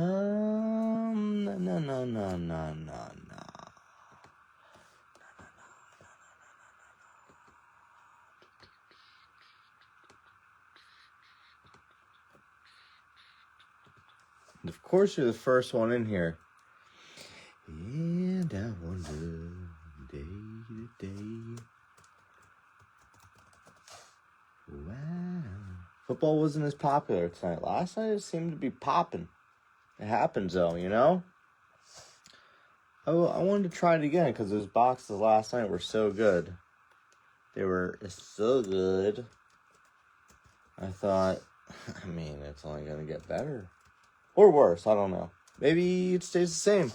No. Of course, you're the first one in here. And I wonder day to day. Wow. Football wasn't as popular tonight. Last night it seemed to be popping. It happens though, you know? I wanted to try it again because those boxes last night were so good. They were so good. I thought, it's only going to get better. Or worse, I don't know. Maybe it stays the same.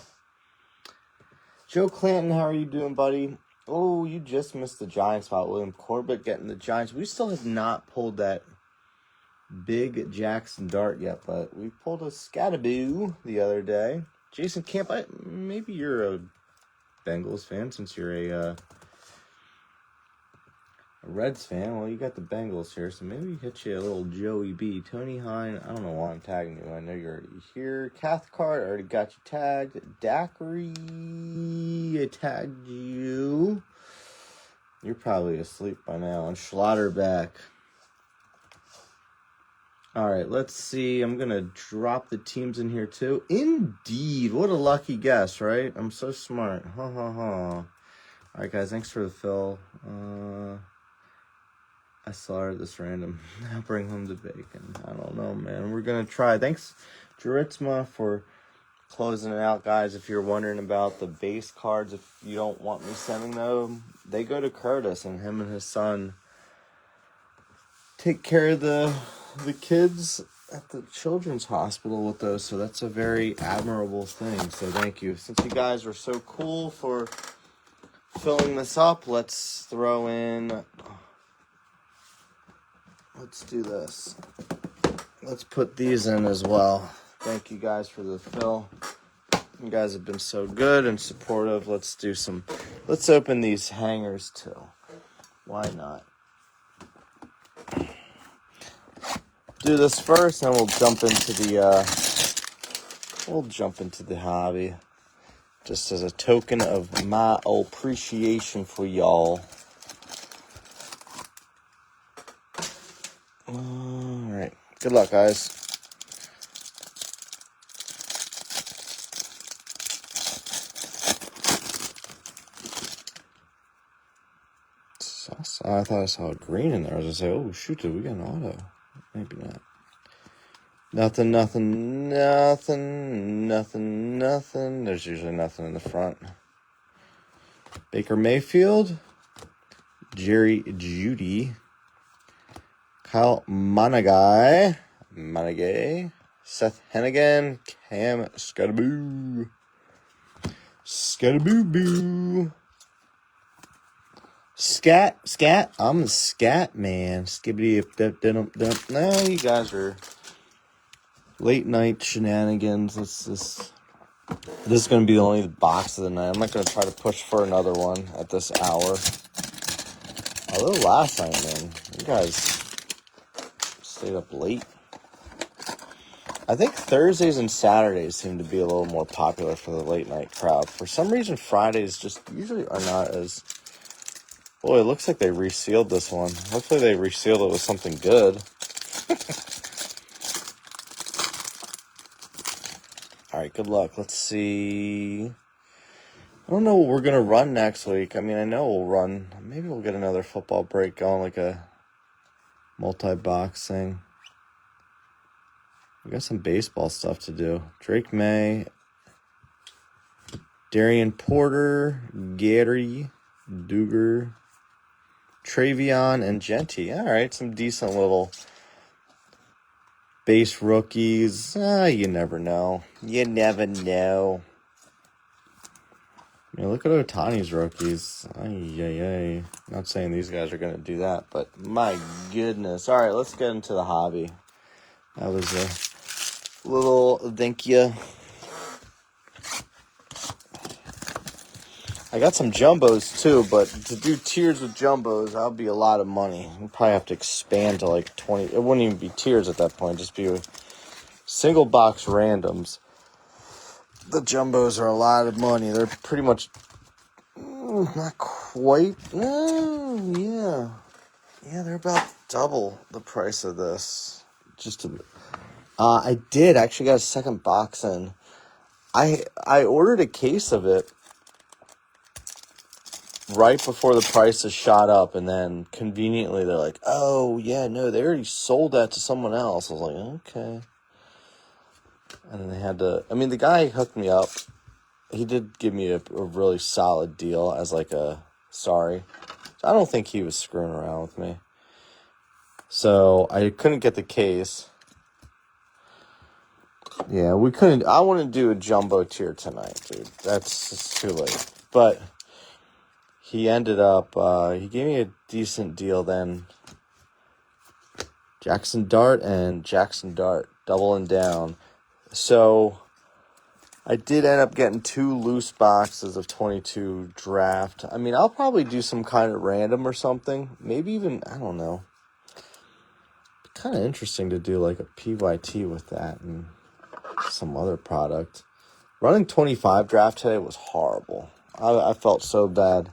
Joe Clanton, how are you doing, buddy? Oh, you just missed the Giants spot. William Corbett getting the Giants. We still have not pulled that big Jackson Dart yet, but we pulled a Scataboo the other day. Jason Camp, maybe you're a Bengals fan since you're a Reds fan. Well, you got the Bengals here, so maybe hit you a little Joey B. Tony Hine, I don't know why I'm tagging you. I know you're already here. Cathcart, I already got you tagged. Daiquiri, I tagged you. You're probably asleep by now. And Schlotterbeck. All right, let's see. I'm going to drop the teams in here, too. Indeed. What a lucky guess, right? I'm so smart. Ha. All right, guys, thanks for the fill. I slaughtered this random. I'll bring home the bacon. I don't know, man. We're going to try. Thanks, Juritzma, for closing it out, guys. If you're wondering about the base cards, if you don't want me sending them, they go to Curtis, and him and his son take care of the kids at the children's hospital with those, so that's a very admirable thing, so thank you. Since you guys were so cool for filling this up, let's throw in, let's do this. Let's put these in as well. Thank you guys for the fill. You guys have been so good and supportive. Let's open these hangers too. Why not? Do this first, and we'll jump into the hobby, just as a token of my appreciation for y'all. All right, good luck, guys. I thought I saw a green in there. I was gonna say, oh shoot, did we get an auto? Maybe not. Nothing. There's usually nothing in the front. Baker Mayfield, Jerry Jeudy, Kyle Monaghy, Seth Hennigan, Cam Scataboo. Scat. I'm the scat man. Skibbity. No, you guys are late night shenanigans. This is going to be the only box of the night. I'm not going to try to push for another one at this hour. Although last night, man, you guys stayed up late. I think Thursdays and Saturdays seem to be a little more popular for the late night crowd. For some reason, Fridays just usually are not as... Boy, it looks like they resealed this one. Hopefully they resealed it with something good. All right, good luck. Let's see. I don't know what we're going to run next week. I know we'll run. Maybe we'll get another football break going, like a multi-box thing. We got some baseball stuff to do. Drake May, Darian Porter, Gary, Duger, Travion, and Genty. All right, some decent little base rookies. You never know. Look at Ohtani's rookies. Not saying these guys are going to do that, but my goodness. All right, let's get into the hobby. That was a little thank you. I got some jumbos too, but to do tiers with jumbos, that'll be a lot of money. We'll probably have to expand to like 20. It wouldn't even be tiers at that point, just be single box randoms. The jumbos are a lot of money. They're pretty much not quite. Yeah, they're about double the price of this. I did actually got a second box in. I ordered a case of it right before the prices shot up, and then conveniently they're like, "Oh yeah, no, they already sold that to someone else." I was like, "Okay." And then they had to. I mean, the guy hooked me up. He did give me a really solid deal as like a sorry. I don't think he was screwing around with me. So I couldn't get the case. Yeah, we couldn't. I want to do a jumbo tier tonight, dude. That's just too late. But he ended up, he gave me a decent deal then. Jackson Dart and Jackson Dart doubling down. So I did end up getting 2 loose boxes of 22 draft. I mean, I'll probably do some kind of random or something. Maybe even, I don't know. Kind of interesting to do like a PYT with that and some other product. Running 25 draft today was horrible. I felt so bad.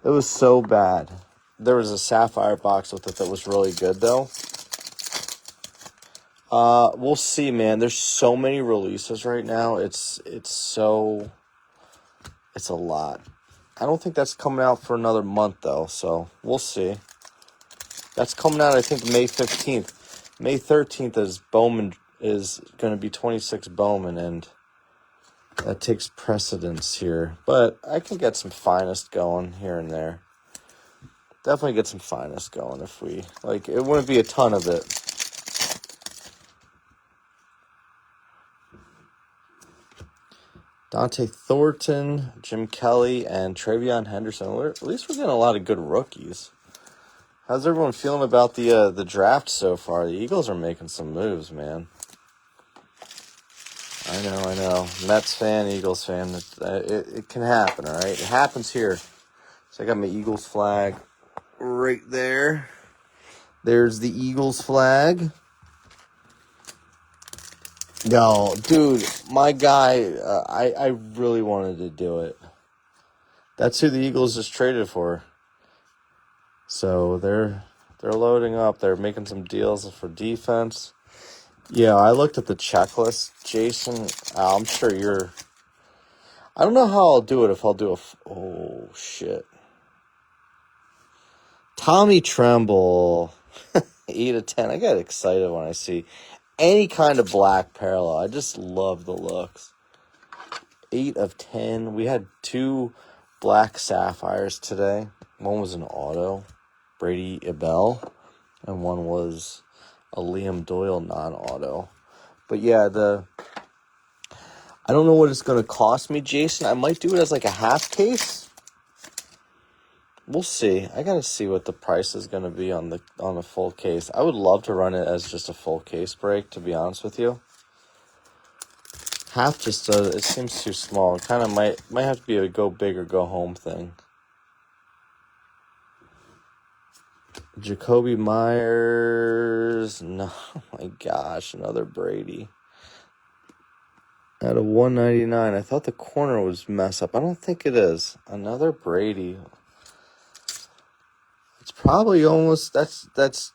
It was so bad. There was a sapphire box with it that was really good though. We'll see, man. There's so many releases right now. It's a lot. I don't think that's coming out for another month though, so we'll see. That's coming out I think May 15th. May 13th is Bowman is going to be 26 Bowman, and that takes precedence here. But I can get some finest going here and there. Definitely get some finest going if we, like, it wouldn't be a ton of it. Dante Thornton, Jim Kelly, and Travion Henderson. At least we're getting a lot of good rookies. How's everyone feeling about the draft so far? The Eagles are making some moves, man. I know. Mets fan, Eagles fan. It can happen, all right? It happens here. So I got my Eagles flag right there. There's the Eagles flag. No, dude, my guy, I really wanted to do it. That's who the Eagles just traded for. So they're loading up. They're making some deals for defense. Yeah, I looked at the checklist, Jason. I'm sure you're. I don't know how I'll do it. If I'll do oh shit. Tommy Tremble, 8 of 10. I get excited when I see any kind of black parallel. I just love the looks. 8 of 10. We had 2 black sapphires today. One was an auto, Brady Abel, and one was a Liam Doyle non-auto. But yeah, I don't know what it's going to cost me, Jason. I might do it as like a half case. We'll see. I got to see what the price is going to be on the full case. I would love to run it as just a full case break, to be honest with you. Half just it seems too small. It kind of might have to be a go big or go home thing. Jacoby Myers. No, oh my gosh, another Brady. Out of 199. I thought the corner was mess up. I don't think it is. Another Brady. It's probably almost that's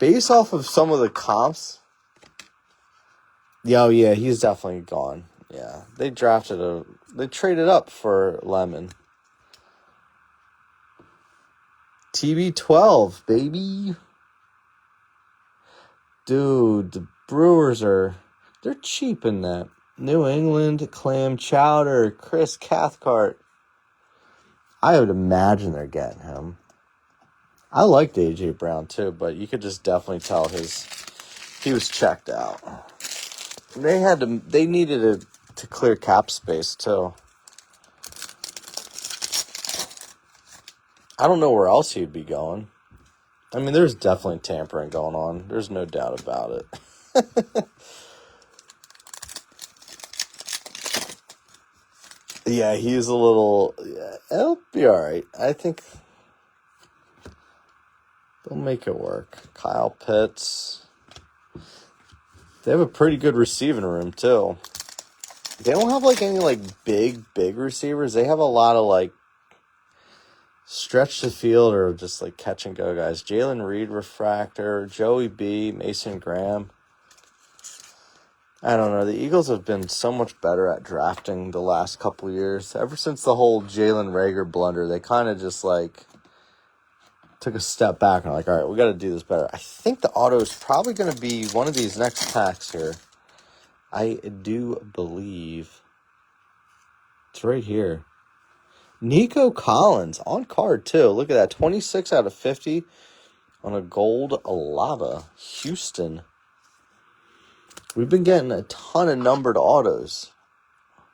based off of some of the comps. Oh yeah, he's definitely gone. Yeah, they traded up for Lemon. TB12, baby. Dude, the Brewers they're cheap in that. New England, Clam Chowder, Chris Cathcart. I would imagine they're getting him. I liked A.J. Brown too, but you could just definitely tell he was checked out. They needed to clear cap space too. I don't know where else he'd be going. I mean, there's definitely tampering going on. There's no doubt about it. Yeah, he's a little. Yeah, it'll be all right. I think they'll make it work. Kyle Pitts. They have a pretty good receiving room too. they don't have, like, any, like, big receivers. They have a lot of, like, stretch the field or just, like, catch and go guys. Jalen Reed refractor, Joey B, Mason Graham. I don't know. The Eagles have been so much better at drafting the last couple years. Ever since the whole Jalen Reagor blunder, they kind of just, like, took a step back and are like, all right, we got to do this better. I think the auto is probably going to be one of these next packs here. I do believe it's right here. Nico Collins on card too. Look at that. 26 out of 50 on a gold lava. Houston. We've been getting a ton of numbered autos.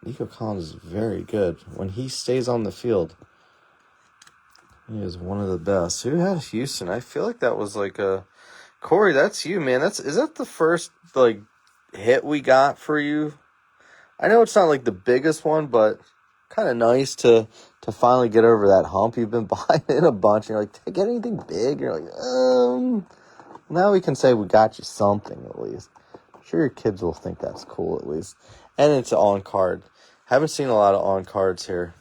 Nico Collins is very good. When he stays on the field, he is one of the best. Who had Houston? I feel like that was like a... Corey, that's you, man. Is that the first, like, hit we got for you? I know it's not, like, the biggest one, but kind of nice to finally get over that hump. You've been buying in a bunch, and you're like, did I get anything big? You're like, now we can say we got you something, at least. I'm sure your kids will think that's cool, at least. And it's on card. Haven't seen a lot of on cards here.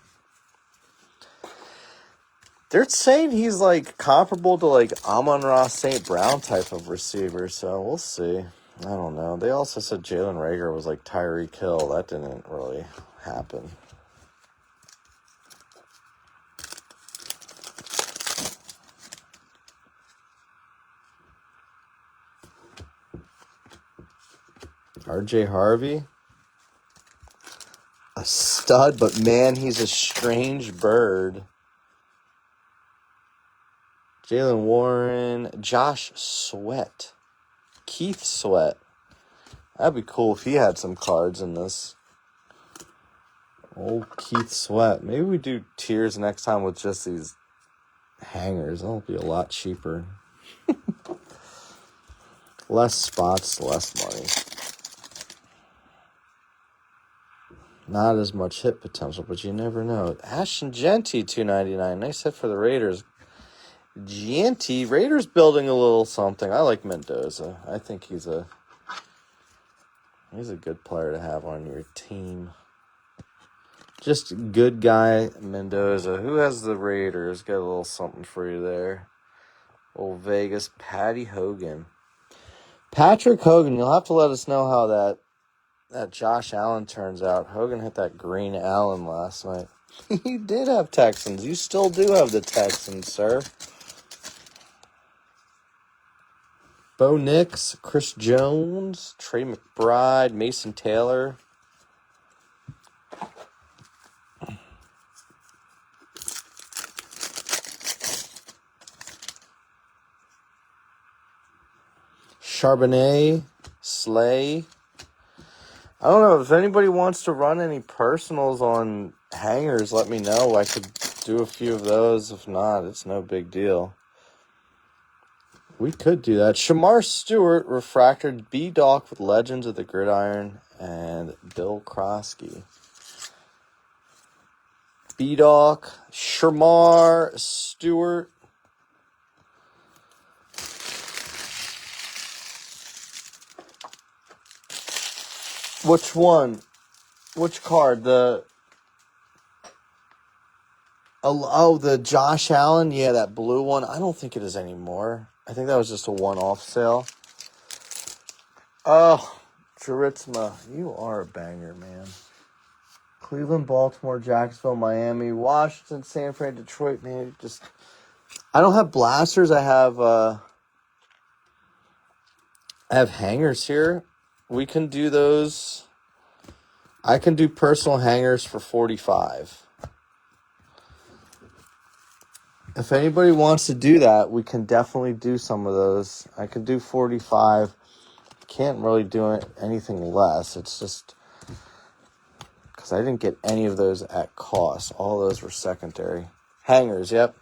They're saying he's, like, comparable to, like, Amon-Ra St. Brown type of receiver, so we'll see. I don't know. They also said Jalen Reagor was like Tyreek Hill. That didn't really happen. RJ Harvey. A stud, but man, he's a strange bird. Jalen Warren. Josh Sweat. Keith Sweat. That'd be cool if he had some cards in this. Old Keith Sweat. Maybe we do tiers next time with just these hangers. That'll be a lot cheaper. Less spots, less money. Not as much hit potential, but you never know. Ashton Jeanty, $2.99. Nice hit for the Raiders. Jeanty, Raiders building a little something. I like Mendoza. I think he's a good player to have on your team. Just a good guy, Mendoza. Who has the Raiders? Got a little something for you there. Old Vegas, Patty Hogan. Patrick Hogan, you'll have to let us know how that Josh Allen turns out. Hogan hit that green Allen last night. You did have Texans. You still do have the Texans, sir. Bo Nix, Chris Jones, Trey McBride, Mason Taylor. Charbonnet, Slay. I don't know. If anybody wants to run any personals on hangers, let me know. I could do a few of those. If not, it's no big deal. We could do that. Shamar Stewart, refractor, B-Doc with Legends of the Gridiron, and Bill Krosky. B-Doc, Shamar Stewart. Which one? Which card? The Josh Allen? Yeah, that blue one. I don't think it is anymore. I think that was just a one-off sale. Oh, Charisma, you are a banger, man. Cleveland, Baltimore, Jacksonville, Miami, Washington, San Fran, Detroit, man. I don't have blasters. I have hangers here. We can do those. I can do personal hangers for $45. If anybody wants to do that, we can definitely do some of those. I can do $45. Can't really do anything less. It's just because I didn't get any of those at cost. All those were secondary. Hangers, yep.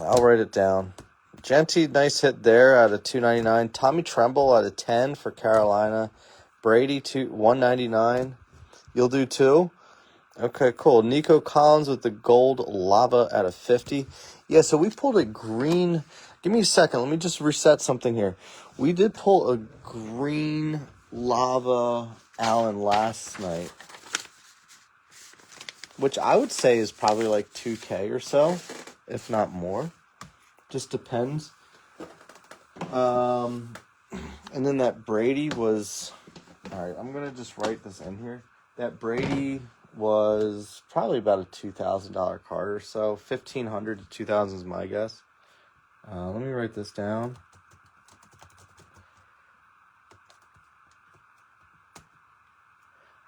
I'll write it down. Jeanty, nice hit there out of $2.99. Tommy Tremble out of $10 for Carolina. Brady, $1.99. You'll do two? Okay, cool. Nico Collins with the gold lava out of $50. Yeah, so we pulled a green. Give me a second. Let me just reset something here. We did pull a green Lava Allen last night, which I would say is probably like 2K or so, if not more. Just depends. And then that Brady was... All right, I'm going to just write this in here. That Brady was probably about a $2,000 card or so. $1,500 to $2,000 is my guess. Let me write this down.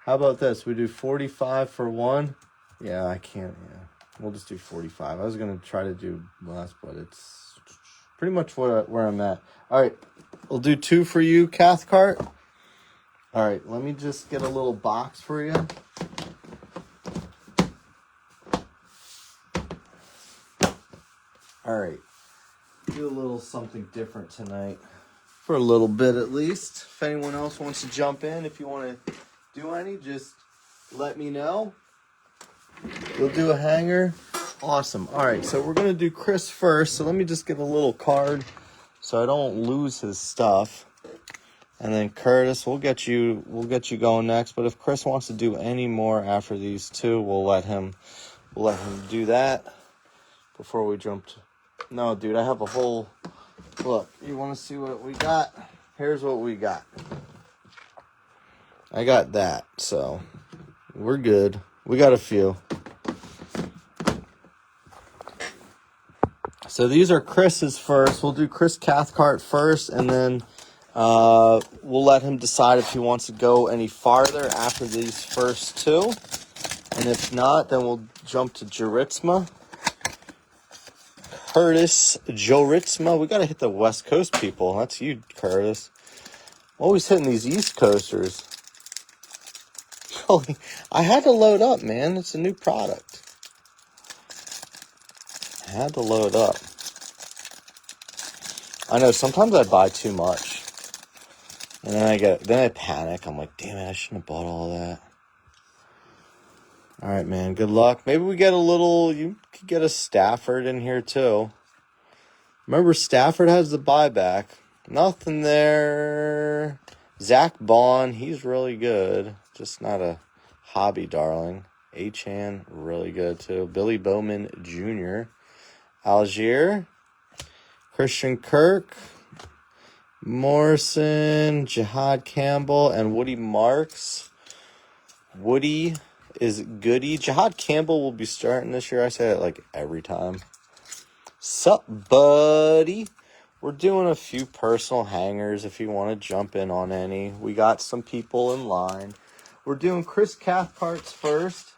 How about this? We do 45 for one. Yeah, I can't. Yeah, we'll just do 45. I was going to try to do less, but it's pretty much where I'm at. All right, we'll do 2 for you, Cathcart. All right, let me just get a little box for you. All right, do a little something different tonight. For a little bit at least. If anyone else wants to jump in, if you want to do any, just let me know. We'll do a hanger. Awesome. All right, so we're going to do Chris first. So let me just get a little card so I don't lose his stuff. And then Curtis, we'll get you going next. But if Chris wants to do any more after these two, we'll let him do that before we jump to... No, dude, I have a whole... Look, you want to see what we got? Here's what we got. I got that, so we're good. We got a few. So these are Chris's first. We'll do Chris Cathcart first, and then we'll let him decide if he wants to go any farther after these first two. And if not, then we'll jump to Juritsma. Curtis Juritsma. We got to hit the West Coast people. That's you, Curtis. Always hitting these East Coasters. I had to load up, man. It's a new product. I had to load up. I know sometimes I buy too much. And then I panic. I'm like, damn it, I shouldn't have bought all that. All right, man, good luck. Maybe we get you could get a Stafford in here too. Remember, Stafford has the buyback. Nothing there. Zach Bond, he's really good. Just not a hobby darling. Achan, really good too. Billy Bowman Jr. Algier. Christian Kirk. Morrison. Jihad Campbell. And Woody Marks. Woody is goody. Jihad Campbell will be starting this year. I say that like every time. Sup, buddy? We're doing a few personal hangers if you want to jump in on any. We got some people in line. We're doing Chris Cathcart's first.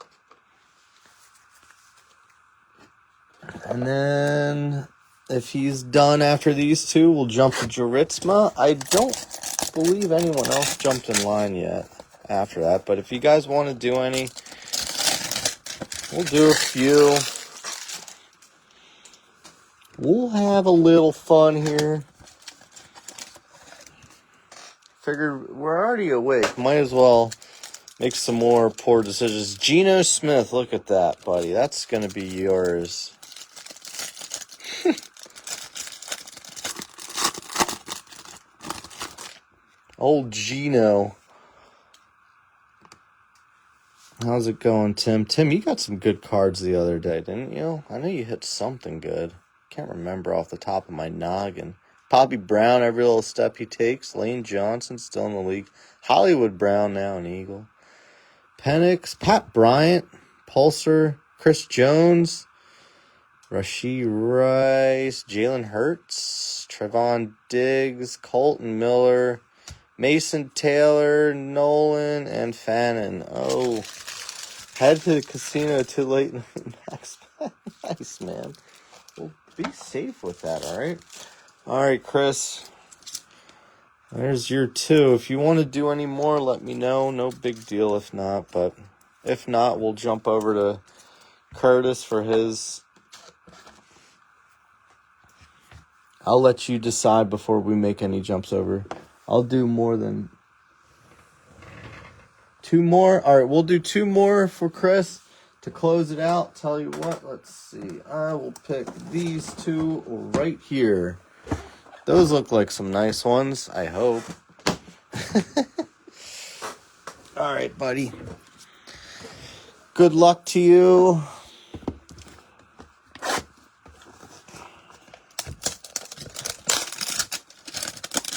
And then if he's done after these two, we'll jump to Juritsma. I don't believe anyone else jumped in line yet after that. But if you guys want to do any, we'll do a few. We'll have a little fun here. Figured we're already awake. Might as well make some more poor decisions. Geno Smith, look at that, buddy. That's going to be yours. Old Geno. How's it going, Tim? Tim, you got some good cards the other day, didn't you? I know you hit something good. Can't remember off the top of my noggin. Poppy Brown, every little step he takes. Lane Johnson, still in the league. Hollywood Brown, now an Eagle. Penix, Pat Bryant, Pulsar, Chris Jones, Rashee Rice, Jalen Hurts, Trevon Diggs, Colton Miller, Mason Taylor, Nolan, and Fannin. Oh, head to the casino too late in the next. Nice, man. Well, be safe with that, all right? All right, Chris. There's your two. If you want to do any more, let me know. No big deal if not. But if not, we'll jump over to Curtis for his. I'll let you decide before we make any jumps over. I'll do more than 2 more. All right, we'll do 2 more for Chris. To close it out, tell you what, let's see. I will pick these 2 right here. Those look like some nice ones, I hope. All right, buddy. Good luck to you.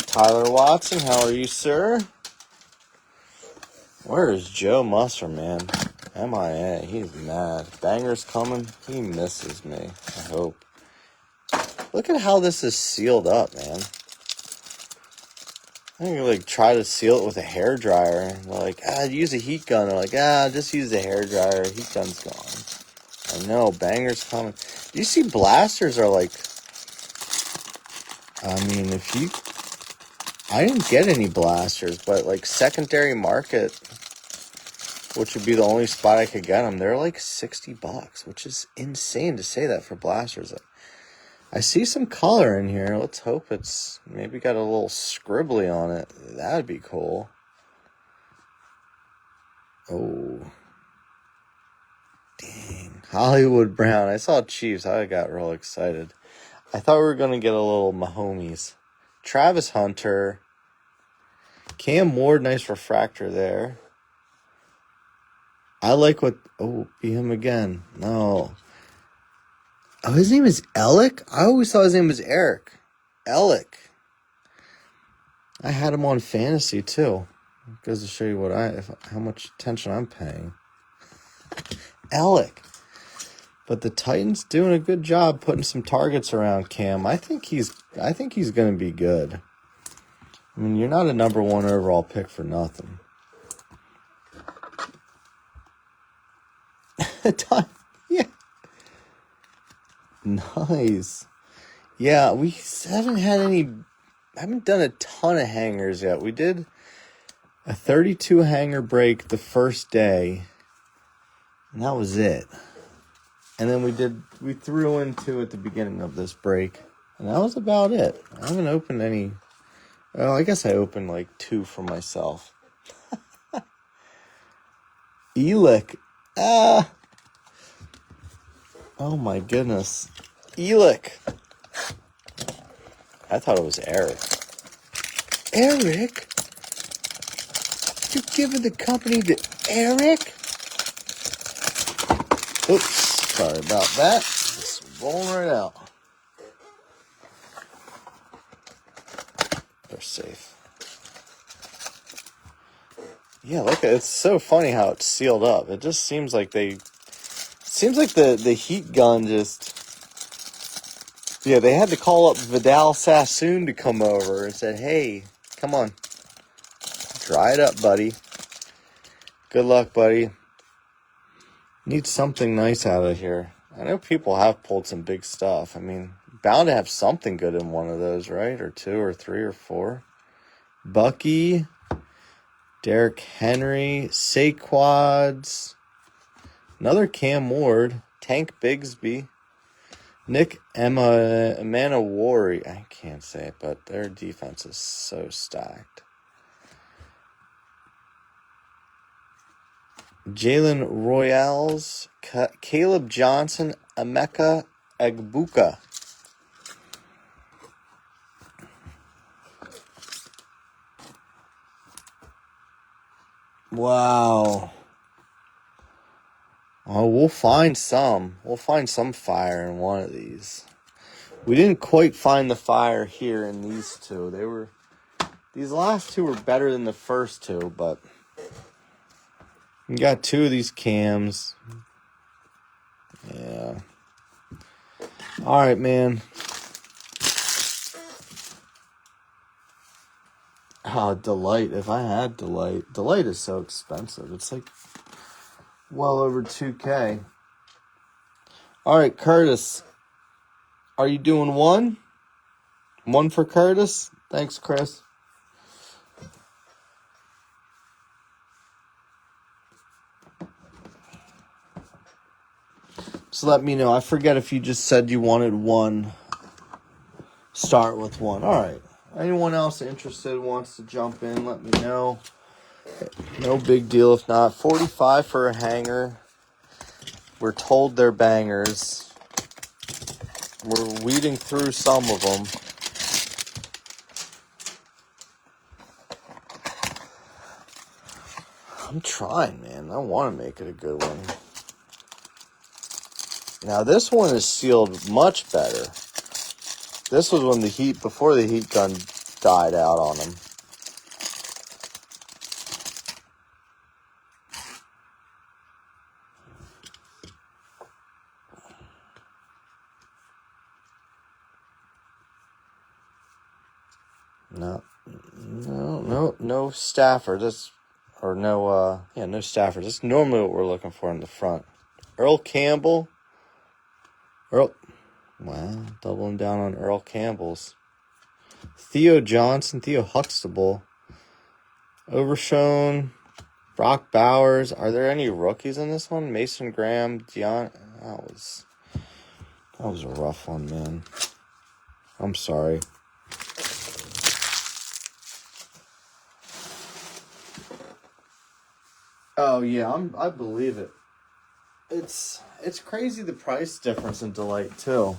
Tyler Watson, how are you, sir? Where is Joe Musser, man? MIA. He's mad. Banger's coming. He misses me. I hope. Look at how this is sealed up, man. I think like try to seal it with a hairdryer. They're like, use a heat gun. They're like, just use a hairdryer. Heat gun's gone. I know, Banger's coming. Do you see blasters are like, I mean, I didn't get any blasters, but like secondary market, which would be the only spot I could get them, they're like $60, which is insane to say that for blasters. I see some color in here. Let's hope it's maybe got a little scribbly on it. That'd be cool. Oh. Dang. Hollywood Brown. I saw Chiefs. I got real excited. I thought we were going to get a little Mahomes. Travis Hunter. Cam Ward. Nice refractor there. I like what... Oh, be him again. No. Oh, his name is Alec? I always thought his name was Eric. Alec. I had him on fantasy, too. It goes to show you how much attention I'm paying. Alec. But the Titans doing a good job putting some targets around Cam. I think he's going to be good. I mean, you're not a number 1 overall pick for nothing. Yeah. Nice. Yeah, we haven't done a ton of hangers yet. We did a 32 hanger break the first day, and that was it. And then we threw in 2 at the beginning of this break, and that was about it. I haven't opened any. Well, I guess I opened like 2 for myself. Elick. Oh my goodness. Elick. I thought it was Eric. Eric? You're giving the company to Eric? Oops. Sorry about that. Just rolling right out. They're safe. Yeah, look, it's so funny how it's sealed up. It just seems like the heat gun just... Yeah, they had to call up Vidal Sassoon to come over and said, hey, come on. Dry it up, buddy. Good luck, buddy. Need something nice out of here. I know people have pulled some big stuff. I mean, bound to have something good in one of those, right? Or 2 or 3 or 4. Bucky, Derrick Henry, Saquads, another Cam Ward, Tank Bigsby, Nick Manawari. I can't say it, but their defense is so stacked. Jalen Royals, Caleb Johnson, Emeka Egbuka. Wow. Oh, we'll find some. We'll find some fire in one of these. We didn't quite find the fire here in these 2. These last 2 were better than the first 2, but we got 2 of these cams. Yeah. All right, man. Oh, Delight. If I had Delight. Delight is so expensive. It's like well over $2K. All right, Curtis. Are you doing 1? 1 for Curtis? Thanks, Chris. So let me know. I forget if you just said you wanted 1. Start with 1. All right. Anyone else interested wants to jump in, let me know. No big deal if not. 45 for a hanger. We're told they're bangers. We're weeding through some of them. I'm trying, man. I want to make it a good one. Now, this one is sealed much better. This was when before the heat gun died out on them. No Stafford. No Stafford. That's normally what we're looking for in the front. Earl Campbell. Wow, doubling down on Earl Campbell's. Theo Johnson, Theo Huxtable, Overshone, Brock Bowers. Are there any rookies in this one? Mason Graham, That was a rough one, man. I'm sorry. Oh yeah, I believe it. It's crazy the price difference in Delight too.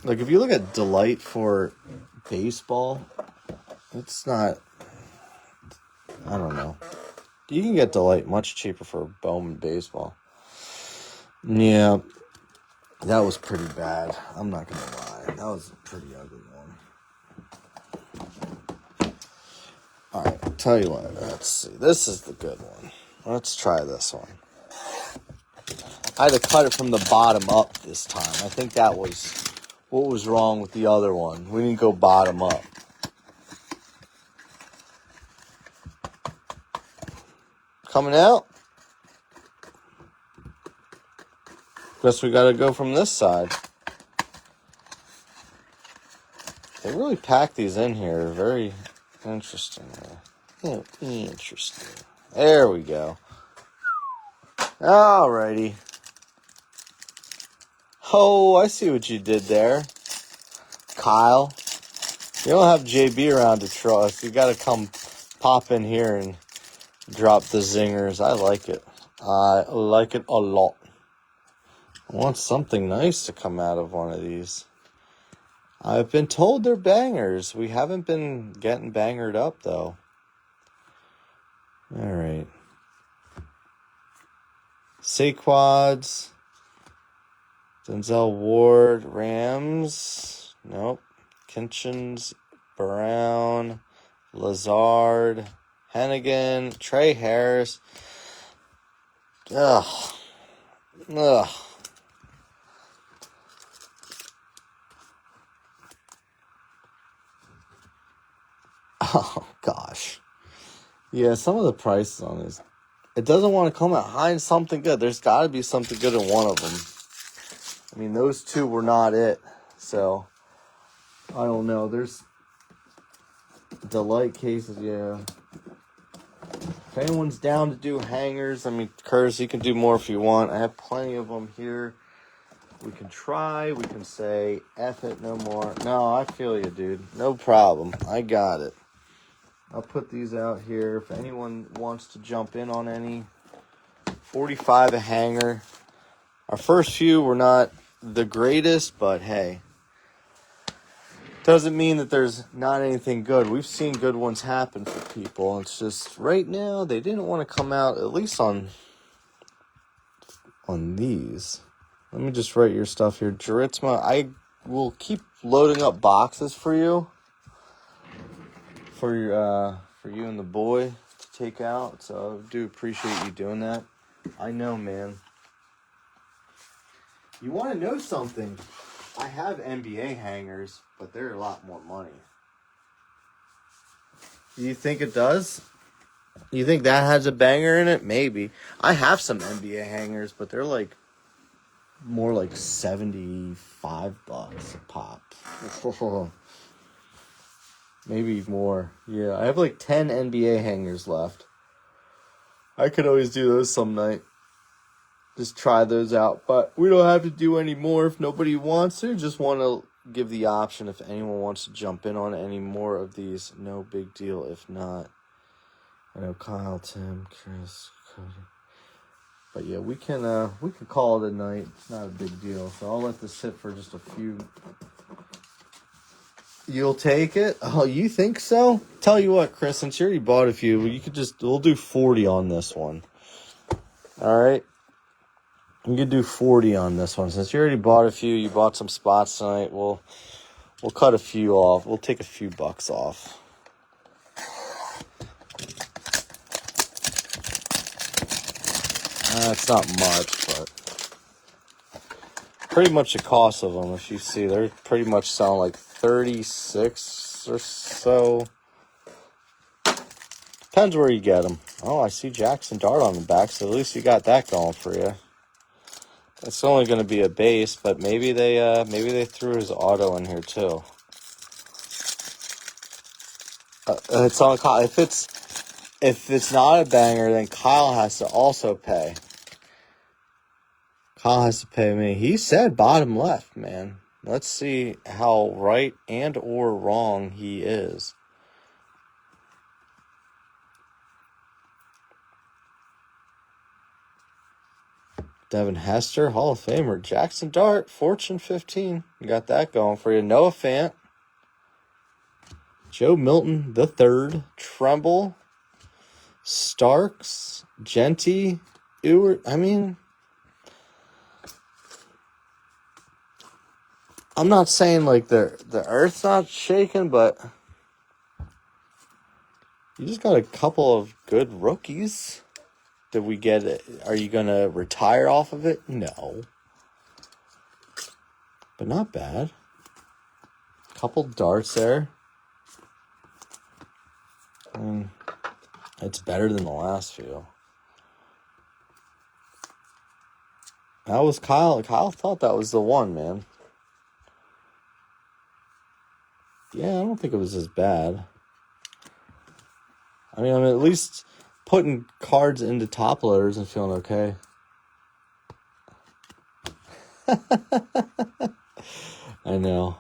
Like if you look at Delight for baseball, it's not. I don't know. You can get Delight much cheaper for Bowman baseball. Yeah, that was pretty bad. I'm not gonna lie. That was a pretty ugly one. All right, I'll tell you what. Let's see. This is the good one. Let's try this one. I had to cut it from the bottom up this time. I think that was what was wrong with the other one. We didn't go bottom up. Coming out. Guess we got to go from this side. They really pack these in here. Very interesting. Interesting. There we go. Alrighty. Oh, I see what you did there. Kyle. You don't have JB around to trust. You got to come pop in here and drop the zingers. I like it. I like it a lot. I want something nice to come out of one of these. I've been told they're bangers. We haven't been getting bangered up, though. All right. Saquads. Denzel Ward. Rams. Nope. Kinchins. Brown. Lazard. Hennigan. Trey Harris. Ugh. Oh, gosh. Yeah, some of the prices on this. It doesn't want to come out high in something good. There's got to be something good in one of them. I mean, those two were not it. So, I don't know. There's Delight cases, yeah. If anyone's down to do hangers, I mean, Curtis, you can do more if you want. I have plenty of them here. We can try. We can say, F it, no more. No, I feel you, dude. No problem. I got it. I'll put these out here. If anyone wants to jump in on any, 45 a hanger. Our first few were not the greatest, but hey. Doesn't mean that there's not anything good. We've seen good ones happen for people. It's just right now they didn't want to come out, at least on these. Let me just write your stuff here. Juritsma, I will keep loading up boxes for you. For you and the boy to take out. So I do appreciate you doing that. I know, man. You want to know something? I have NBA hangers, but they're a lot more money. You think it does? You think that has a banger in it? Maybe. I have some NBA hangers, but they're like more like $75 a pop. Maybe more. Yeah, I have like 10 NBA hangers left. I could always do those some night. Just try those out. But we don't have to do any more if nobody wants to. Just want to give the option if anyone wants to jump in on any more of these. No big deal if not. I know Kyle, Tim, Chris, Cody. But yeah, we can call it a night. It's not a big deal. So I'll let this sit for just a few You'll take it? Oh, you think so? Tell you what, Chris, since you already bought a few, we'll do 40 on this one. All right? We could do 40 on this one. Since you already bought a few, you bought some spots tonight, we'll cut a few off. We'll take a few bucks off. It's not much, but pretty much the cost of them, if you see, they're pretty much selling like 36 or so. Depends where you get them. Oh, I see Jackson Dart on the back, so at least you got that going for you. It's only going to be a base, but maybe they threw his auto in here too. It's on Kyle. If it's not a banger, then Kyle has to also pay. Kyle has to pay me. He said bottom left, man. Let's see how right and or wrong he is. Devin Hester, Hall of Famer. Jackson Dart, Fortune 15. You got that going for you. Noah Fant. Joe Milton the third. Tremble. Starks. Genty. Ewert. I mean, I'm not saying like the earth's not shaking, but you just got a couple of good rookies. Did we get it? Are you going to retire off of it? No. But not bad. Couple darts there. It's better than the last few. That was Kyle. Kyle thought that was the one, man. Yeah, I don't think it was as bad. I mean, I'm at least putting cards into top loaders and feeling okay. I know.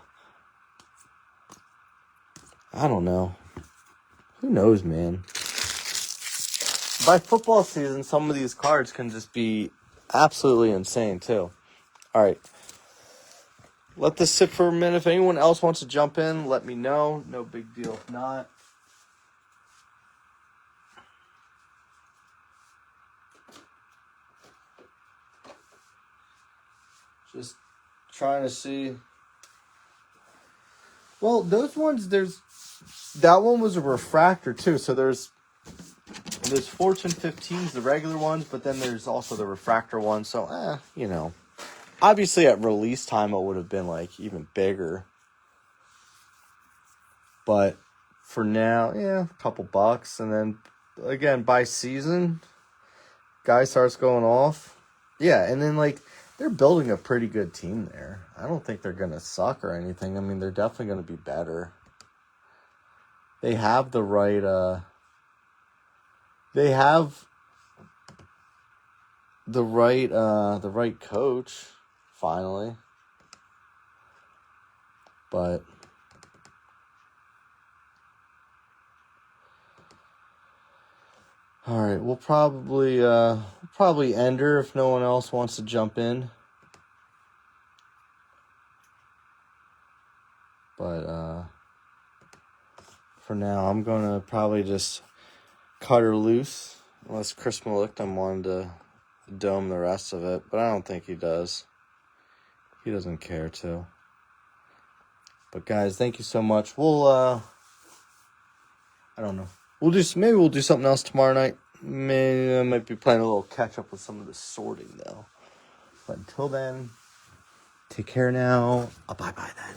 I don't know. Who knows, man? By football season, some of these cards can just be absolutely insane, too. All right. Let this sit for a minute. If anyone else wants to jump in, let me know. No big deal if not. Just trying to see. Well, those ones, that one was a refractor too. So there's Fortune 15s, the regular ones, but then there's also the refractor ones. So, obviously at release time it would have been like even bigger. But for now, a couple bucks, and then again by season, guy starts going off. Yeah, and then like they're building a pretty good team there. I don't think they're gonna suck or anything. I mean, they're definitely gonna be better. They have the right. They have the right coach finally, but. All right, we'll probably end her if no one else wants to jump in. But for now, I'm gonna probably just cut her loose, unless Chris Malikdom wanted to dome the rest of it, but I don't think he does. He doesn't care to. But guys, thank you so much. We'll I don't know. Maybe we'll do something else tomorrow night. Maybe I might be playing a little catch up with some of the sorting though. But until then, take care now. Bye then.